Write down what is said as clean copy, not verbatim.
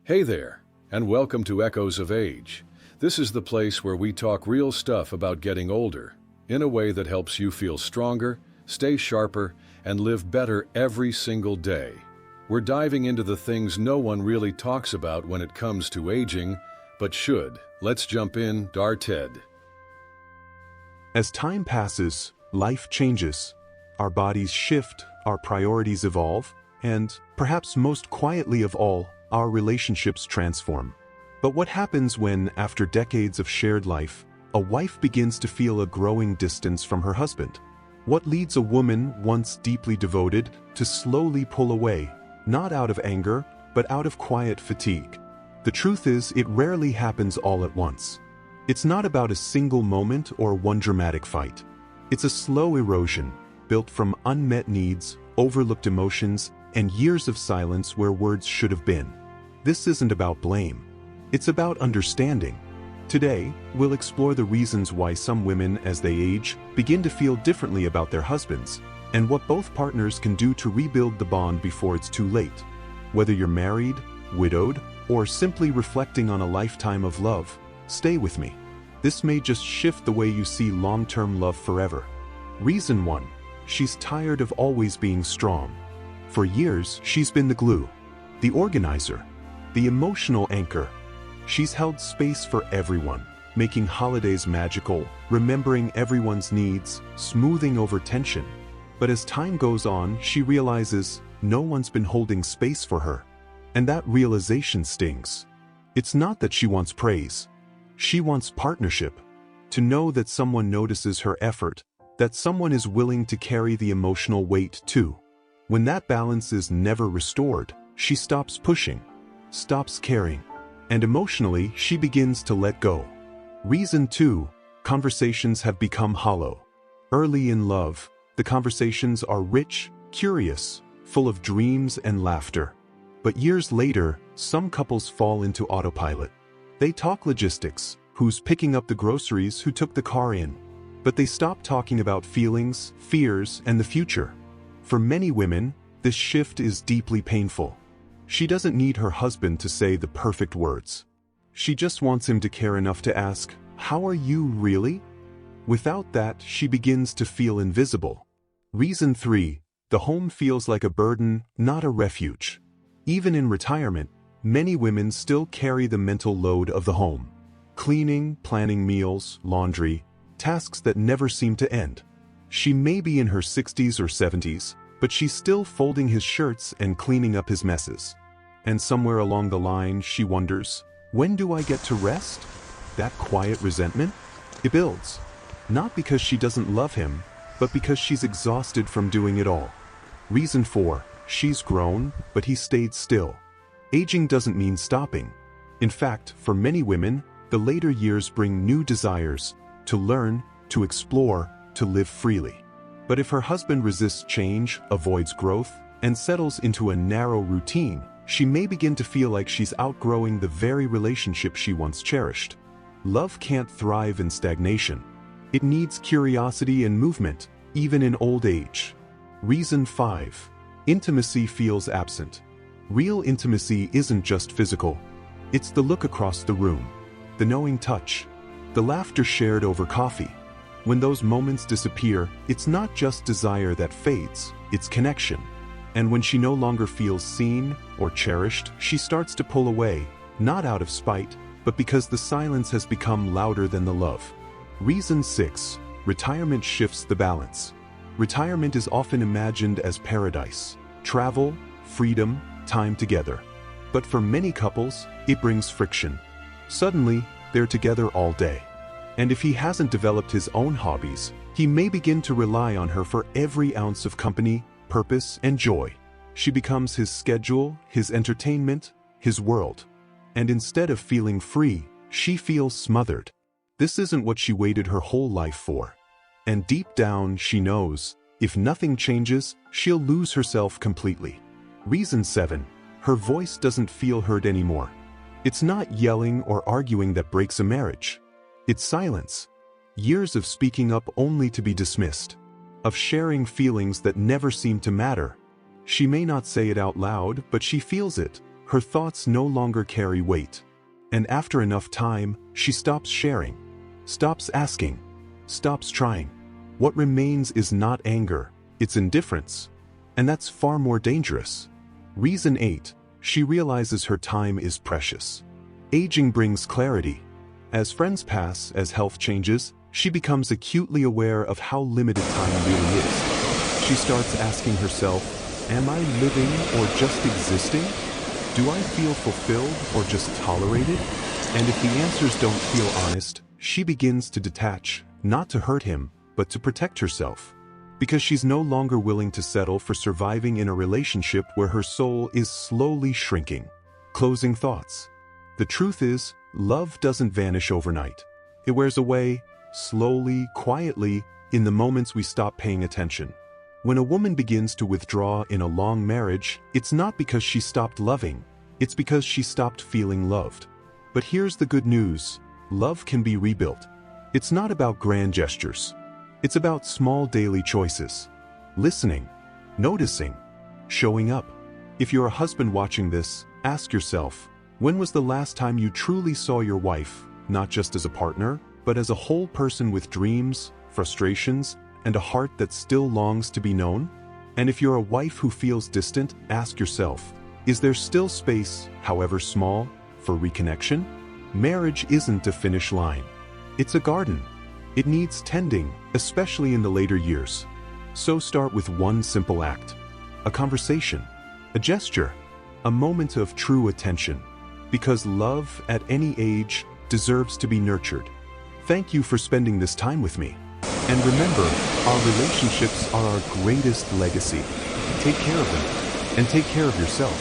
Hey there, and welcome to Echoes of Age. This is the place where we talk real stuff about getting older, in a way that helps you feel stronger, stay sharper, and live better every single day. We're diving into the things no one really talks about when it comes to aging, but should. Let's jump in, Ted. As time passes, life changes. Our bodies shift, our priorities evolve, and, perhaps most quietly of all, our relationships transform. But what happens when, after decades of shared life, a wife begins to feel a growing distance from her husband? What leads a woman, once deeply devoted, to slowly pull away, not out of anger, but out of quiet fatigue? The truth is, it rarely happens all at once. It's not about a single moment or one dramatic fight. It's a slow erosion, built from unmet needs, overlooked emotions, and years of silence where words should have been. This isn't about blame. It's about understanding. Today, we'll explore the reasons why some women, as they age, begin to feel differently about their husbands, and what both partners can do to rebuild the bond before it's too late. Whether you're married, widowed, or simply reflecting on a lifetime of love, stay with me. This may just shift the way you see long-term love forever. Reason 1. She's tired of always being strong. For years, she's been the glue, the organizer, the emotional anchor. She's held space for everyone, making holidays magical, remembering everyone's needs, smoothing over tension. But as time goes on, she realizes no one's been holding space for her. And that realization stings. It's not that she wants praise. She wants partnership. To know that someone notices her effort, that someone is willing to carry the emotional weight too. When that balance is never restored, she stops pushing, stops caring, and emotionally she begins to let go. Reason 2. Conversations have become hollow. Early in love, the conversations are rich, curious, full of dreams and laughter. But years later, some couples fall into autopilot. They talk logistics, who's picking up the groceries, who took the car in. But they stop talking about feelings, fears, and the future. For many women, this shift is deeply painful. She doesn't need her husband to say the perfect words. She just wants him to care enough to ask, "How are you really?" Without that, she begins to feel invisible. Reason 3. The home feels like a burden, not a refuge. Even in retirement, many women still carry the mental load of the home. Cleaning, planning meals, laundry, tasks that never seem to end. She may be in her 60s or 70s, but she's still folding his shirts and cleaning up his messes. And somewhere along the line, she wonders, when do I get to rest? That quiet resentment? It builds. Not because she doesn't love him, but because she's exhausted from doing it all. Reason 4. She's grown, but he stayed still. Aging doesn't mean stopping. In fact, for many women, the later years bring new desires, to learn, to explore, to live freely. But if her husband resists change, avoids growth, and settles into a narrow routine, she may begin to feel like she's outgrowing the very relationship she once cherished. Love can't thrive in stagnation. It needs curiosity and movement, even in old age. Reason 5. Intimacy feels absent. Real intimacy isn't just physical. It's the look across the room, the knowing touch, the laughter shared over coffee. When those moments disappear, it's not just desire that fades, it's connection. And when she no longer feels seen or cherished, she starts to pull away, not out of spite, but because the silence has become louder than the love. Reason 6. Retirement shifts the balance. Retirement is often imagined as paradise. Travel, freedom, time together. But for many couples, it brings friction. Suddenly, they're together all day. And if he hasn't developed his own hobbies, he may begin to rely on her for every ounce of company, purpose, and joy. She becomes his schedule, his entertainment, his world. And instead of feeling free, she feels smothered. This isn't what she waited her whole life for. And deep down, she knows, if nothing changes, she'll lose herself completely. Reason 7. Her voice doesn't feel heard anymore. It's not yelling or arguing that breaks a marriage. It's silence. Years of speaking up only to be dismissed. Of sharing feelings that never seem to matter. She may not say it out loud, but she feels it. her thoughts no longer carry weight. And after enough time, she stops sharing, stops asking, stops trying. What remains is not anger, it's indifference. And that's far more dangerous. Reason 8. She realizes her time is precious. Aging brings clarity. As friends pass, as health changes, she becomes acutely aware of how limited time really is. She starts asking herself, am I living or just existing? Do I feel fulfilled or just tolerated? And if the answers don't feel honest, she begins to detach, not to hurt him, but to protect herself. Because she's no longer willing to settle for surviving in a relationship where her soul is slowly shrinking. Closing thoughts. The truth is, love doesn't vanish overnight. It wears away, slowly, quietly, in the moments we stop paying attention. When a woman begins to withdraw in a long marriage, it's not because she stopped loving, it's because she stopped feeling loved. But here's the good news: love can be rebuilt. It's not about grand gestures. It's about small daily choices. Listening, noticing, showing up. If you're a husband watching this, ask yourself, when was the last time you truly saw your wife, not just as a partner, but as a whole person with dreams, frustrations, and a heart that still longs to be known? And if you're a wife who feels distant, ask yourself, is there still space, however small, for reconnection? Marriage isn't a finish line. It's a garden. It needs tending, especially in the later years. So start with one simple act. A conversation, a gesture, a moment of true attention. Because love, at any age, deserves to be nurtured. Thank you for spending this time with me. And remember, our relationships are our greatest legacy. Take care of them, and take care of yourself.